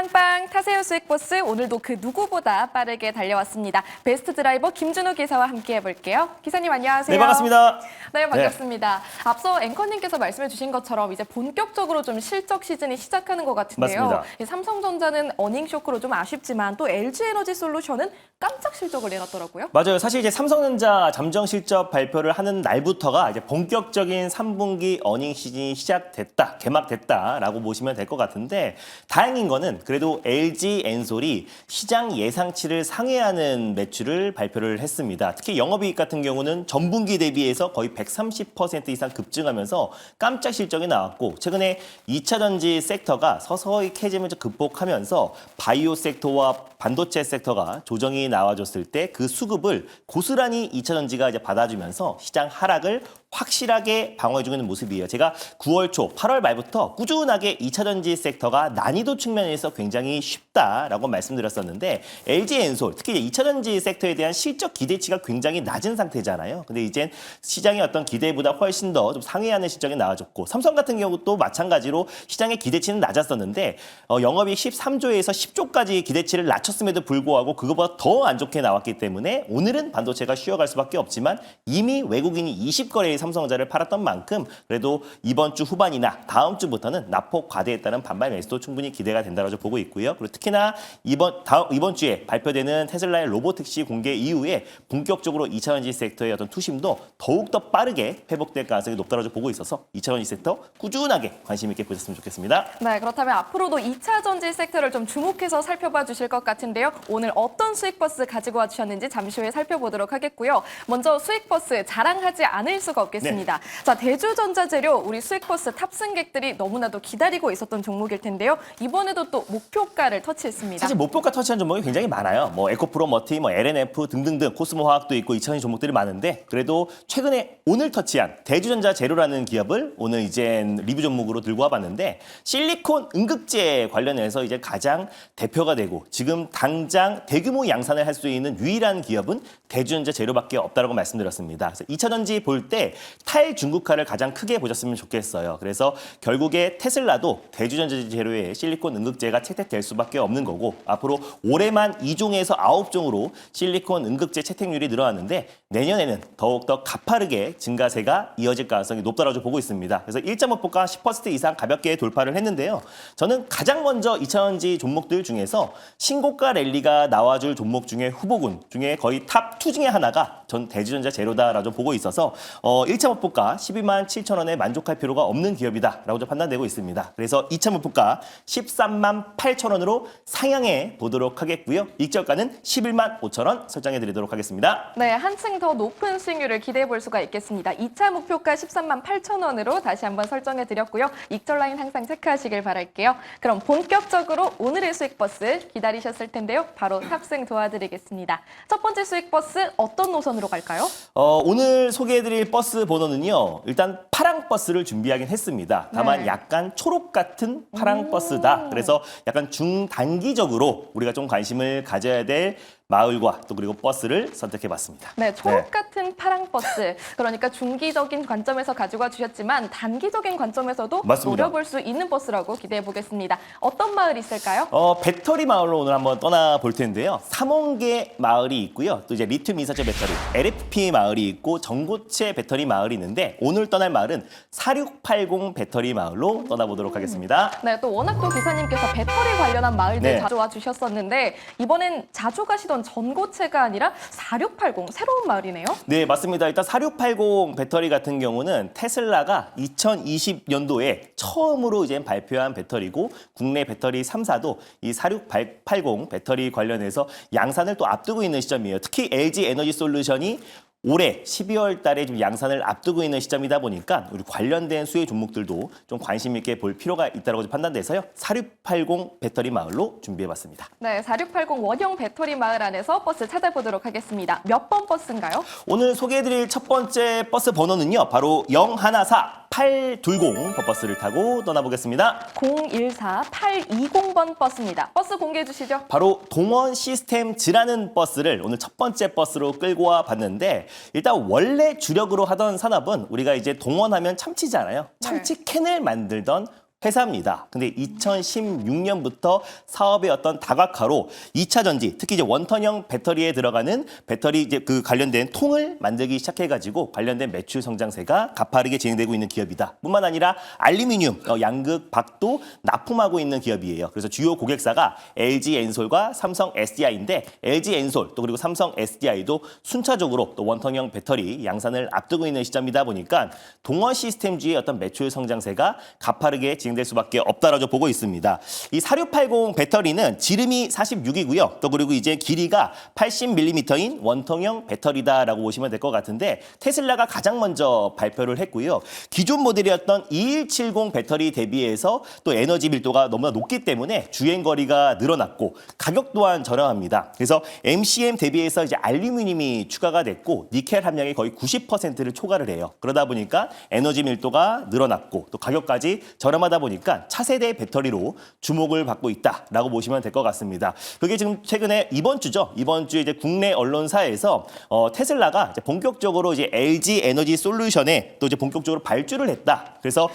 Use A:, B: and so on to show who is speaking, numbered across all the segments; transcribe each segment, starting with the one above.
A: 빵빵 타세요 수익버스 오늘도 그 누구보다 빠르게 달려왔습니다. 베스트 드라이버 김준호 기사와 함께 해볼게요. 기사님 안녕하세요.
B: 네, 반갑습니다.
A: 네, 반갑습니다. 앞서 앵커님께서 말씀해 주신 것처럼 이제 본격적으로 좀 실적 시즌이 시작하는 것 같은데요.
B: 맞습니다.
A: 삼성전자는 어닝 쇼크로 좀 아쉽지만 또 LG에너지솔루션은 깜짝 실적을 내놨더라고요.
B: 맞아요. 사실 이제 삼성전자 잠정 실적 발표를 하는 날부터가 이제 본격적인 3분기 어닝 시즌이 시작됐다, 개막됐다라고 보시면 될 것 같은데 다행인 거는 그래도 LG 엔솔이 시장 예상치를 상회하는 매출을 발표를 했습니다. 특히 영업이익 같은 경우는 전분기 대비해서 거의 130% 이상 급증하면서 깜짝 실적이 나왔고 최근에 2차 전지 섹터가 서서히 캐즘을 극복하면서 바이오 섹터와 반도체 섹터가 조정이 나와줬을 때 그 수급을 고스란히 2차 전지가 이제 받아주면서 시장 하락을 확실하게 방어해주고 있는 모습이에요. 제가 9월 초, 8월 말부터 꾸준하게 2차 전지 섹터가 난이도 측면에서 굉장히 쉽다라고 말씀드렸었는데 LG엔솔, 특히 2차 전지 섹터에 대한 실적 기대치가 굉장히 낮은 상태잖아요. 근데 이젠 시장의 어떤 기대보다 훨씬 더 좀 상회하는 실적이 나와줬고 삼성 같은 경우도 마찬가지로 시장의 기대치는 낮았었는데 영업이익 13조에서 10조까지 기대치를 낮췄음에도 불구하고 그거보다 더 안 좋게 나왔기 때문에 오늘은 반도체가 쉬어갈 수밖에 없지만 이미 외국인이 20거래의 삼성전자를 팔았던 만큼 그래도 이번 주 후반이나 다음 주부터는 낙폭 과대에 따른 반발 매수도 충분히 기대가 된다고 보고 있고요. 그리고 특히나 이번 주에 발표되는 테슬라의 로보택시 공개 이후에 본격적으로 2차 전지 섹터의 어떤 투심도 더욱 더 빠르게 회복될 가능성이 높다고 보고 있어서 2차 전지 섹터 꾸준하게 관심 있게 보셨으면 좋겠습니다.
A: 네, 그렇다면 앞으로도 2차 전지 섹터를 좀 주목해서 살펴봐 주실 것 같은데요. 오늘 어떤 수익버스 가지고 와 주셨는지 잠시 후에 살펴보도록 하겠고요. 먼저 수익버스 자랑하지 않을 수가 없겠습니다. 네. 자, 대주전자재료 우리 수익버스 탑승객들이 너무나도 기다리고 있었던 종목일 텐데요. 이번에도 또 목표가를 터치했습니다.
B: 사실 목표가 터치한 종목이 굉장히 많아요. 에코프로, 머티, LNF 등등등 코스모화학도 있고 2차 전지 종목들이 많은데 그래도 최근에 오늘 터치한 대주전자 재료라는 기업을 오늘 이제 리뷰 종목으로 들고 와봤는데 실리콘 응급제 관련해서 이제 가장 대표가 되고 지금 당장 대규모 양산을 할 수 있는 유일한 기업은 대주전자 재료밖에 없다고 말씀드렸습니다. 그래서 2차 전지 볼 때 탈중국화를 가장 크게 보셨으면 좋겠어요. 그래서 결국에 테슬라도 대주전자 재료에 실리콘 응급제가 채택될 수밖에 없는 거고 앞으로 올해만 2종에서 9종으로 실리콘 응급제 채택률이 늘어났는데 내년에는 더욱더 가파르게 증가세가 이어질 가능성이 높다고 보고 있습니다. 그래서 1.5%가 10% 이상 가볍게 돌파를 했는데요. 저는 가장 먼저 2차 전지 종목들 중에서 신고가 랠리가 나와줄 종목 중에 후보군 중에 거의 탑 2 중에 하나가 전 대주전자 재료다라고 보고 있어서 1.5%가 12만 7천 원에 만족할 필요가 없는 기업이다라고 판단되고 있습니다. 그래서 2.5%가 13만 8천 원으로 상향해 보도록 하겠고요. 익절가는 11만 5천 원 설정해 드리도록 하겠습니다.
A: 네, 한층 더 높은 수익률을 기대해 볼 수가 있겠습니다. 2차 목표가 13만 8천 원으로 다시 한번 설정해 드렸고요. 익절 라인 항상 체크하시길 바랄게요. 그럼 본격적으로 오늘의 수익버스 기다리셨을 텐데요. 바로 탑승 도와드리겠습니다. 첫 번째 수익버스 어떤 노선으로 갈까요?
B: 오늘 소개해드릴 버스 번호는요. 일단 파랑 버스를 준비하긴 했습니다. 다만
A: 네.
B: 약간 초록 같은 파랑 버스다. 그래서 약간 중단기적으로 우리가 좀 관심을 가져야 될 마을과 또 그리고 버스를 선택해봤습니다.
A: 네, 초록 같은 파랑 버스. 그러니까 중기적인 관점에서 가지고 와 주셨지만 단기적인 관점에서도
B: 맞습니다.
A: 노려볼 수 있는 버스라고 기대해 보겠습니다. 어떤 마을이 있을까요?
B: 배터리 마을로 오늘 한번 떠나볼 텐데요. 삼원계 마을이 있고요. 또 이제 리튬 이산철 배터리, LFP 마을이 있고 전고체 배터리 마을이 있는데 오늘 떠날 마을은 4680 배터리 마을로 떠나보도록 하겠습니다.
A: 네, 또 워낙 또 기사님께서 배터리 관련한 마을들
B: 네.
A: 자주 와 주셨었는데 이번엔 자주 가시던 전고체가 아니라 4680 새로운 마을이네요.
B: 네, 맞습니다. 일단 4680 배터리 같은 경우는 테슬라가 2020년도에 처음으로 이제 발표한 배터리고 국내 배터리 3사도 이 4680 배터리 관련해서 양산을 또 앞두고 있는 시점이에요. 특히 LG 에너지 솔루션이 올해 12월 달에 좀 양산을 앞두고 있는 시점이다 보니까 우리 관련된 수혜 종목들도 좀 관심 있게 볼 필요가 있다고 판단돼서요. 4680 배터리 마을로 준비해봤습니다.
A: 네, 4680 원형 배터리 마을 안에서 버스 찾아보도록 하겠습니다. 몇 번 버스인가요?
B: 오늘 소개해드릴 첫 번째 버스 번호는요. 바로 014820 버스를 타고 떠나보겠습니다.
A: 014820번 버스입니다. 버스 공개해 주시죠.
B: 바로 동원 시스템즈라는 버스를 오늘 첫 번째 버스로 끌고 와 봤는데 일단 원래 주력으로 하던 산업은 우리가 이제 동원하면 참치잖아요. 참치 캔을 만들던 회사입니다. 근데 2016년부터 사업의 어떤 다각화로 2차 전지, 특히 이제 원턴형 배터리에 들어가는 배터리 이제 그 관련된 통을 만들기 시작해가지고 관련된 매출 성장세가 가파르게 진행되고 있는 기업이다. 뿐만 아니라 알루미늄, 양극, 박도 납품하고 있는 기업이에요. 그래서 주요 고객사가 LG 엔솔과 삼성 SDI인데 LG 엔솔 또 그리고 삼성 SDI도 순차적으로 또 원턴형 배터리 양산을 앞두고 있는 시점이다 보니까 동원 시스템주의 어떤 매출 성장세가 가파르게 진행될 수밖에 없다라고 보고 있습니다. 이 4680 배터리는 지름이 46이고요. 또 그리고 이제 길이가 80mm인 원통형 배터리다라고 보시면 될 것 같은데 테슬라가 가장 먼저 발표를 했고요. 기존 모델이었던 2170 배터리 대비해서 또 에너지 밀도가 너무나 높기 때문에 주행 거리가 늘어났고 가격 또한 저렴합니다. 그래서 MCM 대비해서 이제 알루미늄이 추가가 됐고 니켈 함량이 거의 90%를 초과를 해요. 그러다 보니까 에너지 밀도가 늘어났고 또 가격까지 저렴하다 보니까 차세대 배터리로 주목을 받고 있다라고 보시면 될 것 같습니다. 그게 지금 최근에 이번 주죠. 이번 주에 이제 국내 언론사에서 테슬라가 이제 본격적으로 이제 LG 에너지 솔루션에 또 이제 본격적으로 발주를 했다. 그래서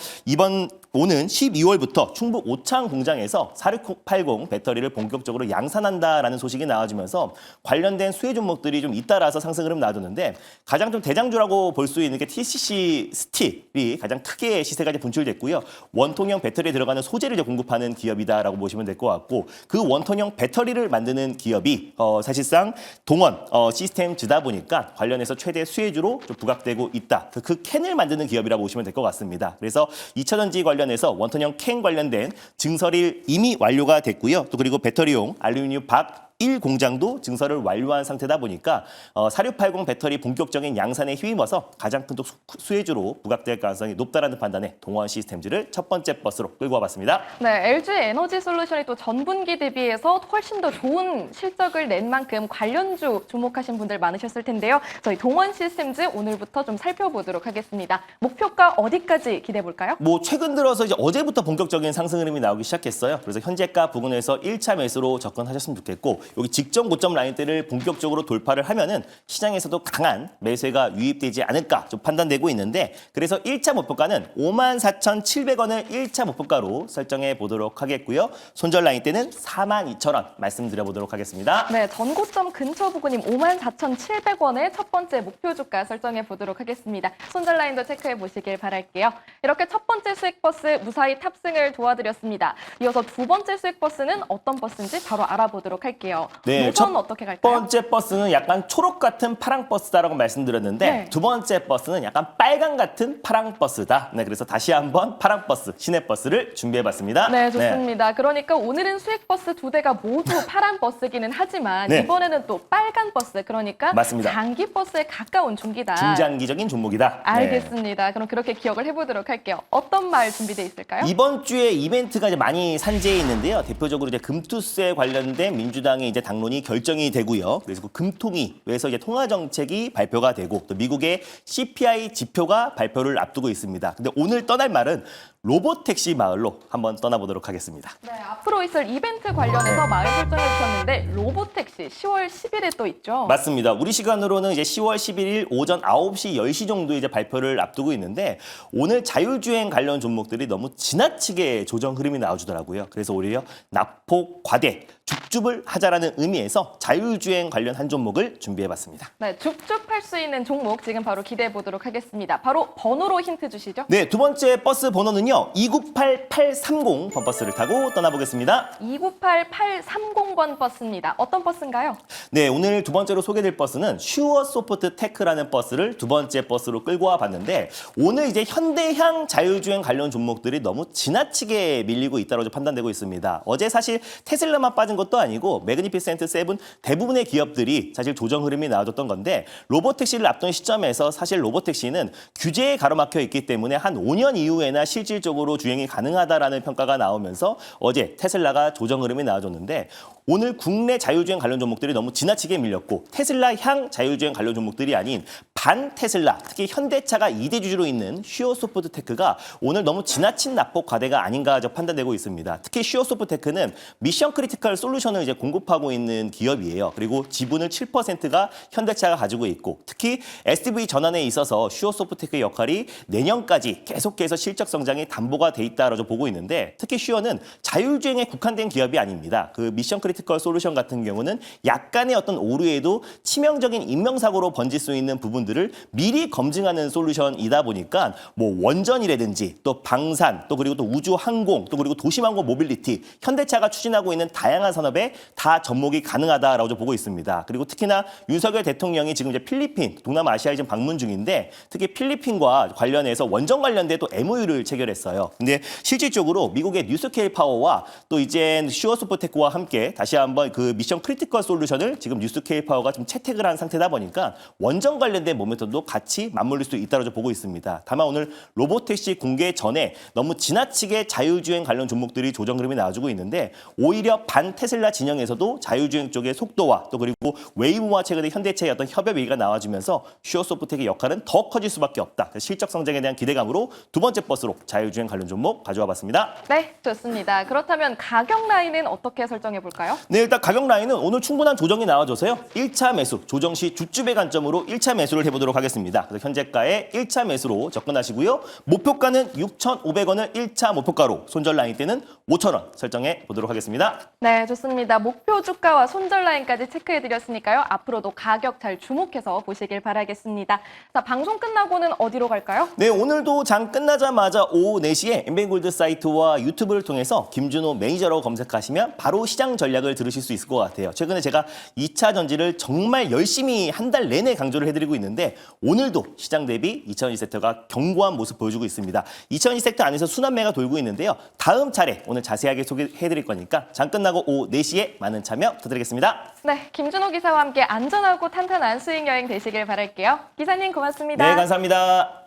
B: 오는 12월부터 충북 오창 공장에서 4680 배터리를 본격적으로 양산한다라는 소식이 나와주면서 관련된 수혜 종목들이 좀 잇따라서 상승 흐름 나와줬는데 가장 좀 대장주라고 볼 수 있는 게 TCC 스틸이 가장 크게 시세가 이제 분출됐고요. 원통형 배터리에 들어가는 소재를 이제 공급하는 기업이다라고 보시면 될 것 같고 그 원통형 배터리를 만드는 기업이 사실상 동원 시스템즈다 보니까 관련해서 최대 수혜주로 좀 부각되고 있다. 그 캔을 만드는 기업이라고 보시면 될 것 같습니다. 그래서 2차 전지 관련해서 원턴형 캔 관련된 증설이 이미 완료가 됐고요. 또 그리고 배터리용 알루미늄 박 1 공장도 증설을 완료한 상태다 보니까 4680 배터리 본격적인 양산에 힘입어서 가장 큰 수혜주로 부각될 가능성이 높다라는 판단에 동원 시스템즈를 첫 번째 버스로 끌고 와봤습니다.
A: 네, LG 에너지 솔루션이 또 전분기 대비해서 훨씬 더 좋은 실적을 낸 만큼 관련주 주목하신 분들 많으셨을 텐데요. 저희 동원 시스템즈 오늘부터 좀 살펴보도록 하겠습니다. 목표가 어디까지 기대해 볼까요?
B: 뭐 최근 들어서 이제 어제부터 본격적인 상승 흐름이 나오기 시작했어요. 그래서 현재가 부근에서 1차 매수로 접근하셨으면 좋겠고 여기 직전 고점 라인대를 본격적으로 돌파를 하면은 시장에서도 강한 매수가 유입되지 않을까 좀 판단되고 있는데 그래서 1차 목표가는 54,700원을 1차 목표가로 설정해 보도록 하겠고요. 손절 라인대는 42,000원 말씀드려보도록 하겠습니다.
A: 네, 전고점 근처 부근인 54,700원의 첫 번째 목표 주가 설정해 보도록 하겠습니다. 손절 라인도 체크해 보시길 바랄게요. 이렇게 첫 번째 수익 버스 무사히 탑승을 도와드렸습니다. 이어서 두 번째 수익 버스는 어떤 버스인지 바로 알아보도록 할게요.
B: 네,
A: 노선 어떻게 갈까요?
B: 첫 번째 버스는 약간 초록 같은 파랑 버스다라고 말씀드렸는데
A: 네.
B: 두 번째 버스는 약간 빨강 같은 파랑 버스다. 네, 그래서 다시 한번 파랑 버스, 시내 버스를 준비해봤습니다.
A: 네, 좋습니다. 그러니까 오늘은 수익 버스 두 대가 모두 파란 버스기는 하지만
B: 네.
A: 이번에는 또 빨간 버스, 그러니까
B: 맞습니다.
A: 장기 버스에 가까운 종기다.
B: 중장기적인 종목이다. 네.
A: 알겠습니다. 그럼 그렇게 기억을 해보도록 할게요. 어떤 말 준비돼 있을까요?
B: 이번 주에 이벤트가 이제 많이 산재해 있는데요. 대표적으로 이제 금투세 관련된 민주당의 이제 당론이 결정이 되고요. 그래서 그 금통위에서 이제 통화 정책이 발표가 되고 또 미국의 CPI 지표가 발표를 앞두고 있습니다. 근데 오늘 떠날 말은 로보택시 마을로 한번 떠나보도록 하겠습니다.
A: 네, 앞으로 있을 이벤트 관련해서 마을 설정해 주셨는데 로보택시 10월 10일에 또 있죠.
B: 맞습니다. 우리 시간으로는 이제 10월 11일 오전 9시, 10시 정도 이제 발표를 앞두고 있는데 오늘 자율주행 관련 종목들이 너무 지나치게 조정 흐름이 나와주더라고요. 그래서 오히려 낙폭 과대, 줍줍을 하자라는 의미에서 자율주행 관련 한 종목을 준비해봤습니다.
A: 네, 줍줍할 수 있는 종목 지금 바로 기대해 보도록 하겠습니다. 바로 번호로 힌트 주시죠.
B: 네, 두 번째 버스 번호는요. 298830 번버스를 타고 떠나보겠습니다.
A: 298830번 버스입니다. 어떤 버스인가요?
B: 네, 오늘 두 번째로 소개될 버스는 슈어소프트 테크라는 버스를 두 번째 버스로 끌고 와봤는데 오늘 이제 현대향 자율주행 관련 종목들이 너무 지나치게 밀리고 있다고 판단되고 있습니다. 어제 사실 테슬라만 빠진 것도 아니고 매그니피센트 7 대부분의 기업들이 사실 조정 흐름이 나와줬던 건데 로보택시를 앞둔 시점에서 사실 로보택시는 규제에 가로막혀 있기 때문에 한 5년 이후에나 실질적으로 주행이 가능하다라는 평가가 나오면서 어제 테슬라가 조정 흐름이 나와줬는데 오늘 국내 자율주행 관련 종목들이 너무 지나치게 밀렸고 테슬라 향 자율주행 관련 종목들이 아닌 반 테슬라, 특히 현대차가 2대 주주로 있는 슈어소프트테크가 오늘 너무 지나친 낙폭 과대가 아닌가 판단되고 있습니다. 특히 슈어소프트테크는 미션 크리티컬 솔루션 솔루션을 이제 공급하고 있는 기업이에요. 그리고 지분을 7%가 현대차가 가지고 있고 특히 SDV 전환에 있어서 슈어소프테크의 역할이 내년까지 계속해서 실적 성장이 담보가 돼 있다라고 보고 있는데 특히 슈어는 자율주행에 국한된 기업이 아닙니다. 그 미션 크리티컬 솔루션 같은 경우는 약간의 어떤 오류에도 치명적인 인명사고로 번질 수 있는 부분들을 미리 검증하는 솔루션이다 보니까 뭐 원전이라든지 또 방산 또 그리고 또 우주 항공 또 그리고 도시망고 모빌리티 현대차가 추진하고 있는 다양한 산업에 다 접목이 가능하다라고 보고 있습니다. 그리고 특히나 윤석열 대통령이 지금 이제 필리핀 동남아시아에 지금 방문 중인데 특히 필리핀과 관련해서 원전 관련된 또 MOU를 체결했어요. 근데 실질적으로 미국의 뉴스케일 파워와 또 이제 슈어소프테크와 함께 다시 한번 그 미션 크리티컬 솔루션을 지금 뉴스케일 파워가 좀 채택을 한 상태다 보니까 원전 관련된 모멘텀도 같이 맞물릴 수 있다고 보고 있습니다. 다만 오늘 로보택시 공개 전에 너무 지나치게 자율주행 관련 종목들이 조정 흐름이 나와주고 있는데 오히려 반 테슬라 진영에서도 자율주행 쪽의 속도와 또 그리고 웨이모와 최근에 현대차의 어떤 협업 얘기가 나와주면서 슈어소프텍의 역할은 더 커질 수밖에 없다. 실적 성장에 대한 기대감으로 두 번째 버스로 자율주행 관련 종목 가져와 봤습니다.
A: 네, 좋습니다. 그렇다면 가격 라인은 어떻게 설정해 볼까요?
B: 네, 일단 가격 라인은 오늘 충분한 조정이 나와줘서요. 1차 매수, 조정 시 주주배 관점으로 1차 매수를 해보도록 하겠습니다. 그래서 현재가의 1차 매수로 접근하시고요. 목표가는 6,500원을 1차 목표가로 손절 라인 때는 5,000원 설정해 보도록 하겠습니다.
A: 네, 좋습니다. 목표 주가와 손절 라인까지 체크해드렸으니까요. 앞으로도 가격 잘 주목해서 보시길 바라겠습니다. 자, 방송 끝나고는 어디로 갈까요?
B: 네, 오늘도 장 끝나자마자 오후 4시에 엠뱅골드 사이트와 유튜브를 통해서 김준호 매니저로 검색하시면 바로 시장 전략을 들으실 수 있을 것 같아요. 최근에 제가 2차 전지를 정말 열심히 한 달 내내 강조를 해드리고 있는데 오늘도 시장 대비 2020 섹터가 견고한 모습 보여주고 있습니다. 2020 섹터 안에서 순환매가 돌고 있는데요. 다음 차례 오늘 자세하게 소개해드릴 거니까 장 끝나고 오후 4시에 많은 참여 부탁드리겠습니다.
A: 네, 김준호 기사와 함께 안전하고 탄탄한 수익 여행 되시길 바랄게요. 기사님 고맙습니다.
B: 네, 감사합니다.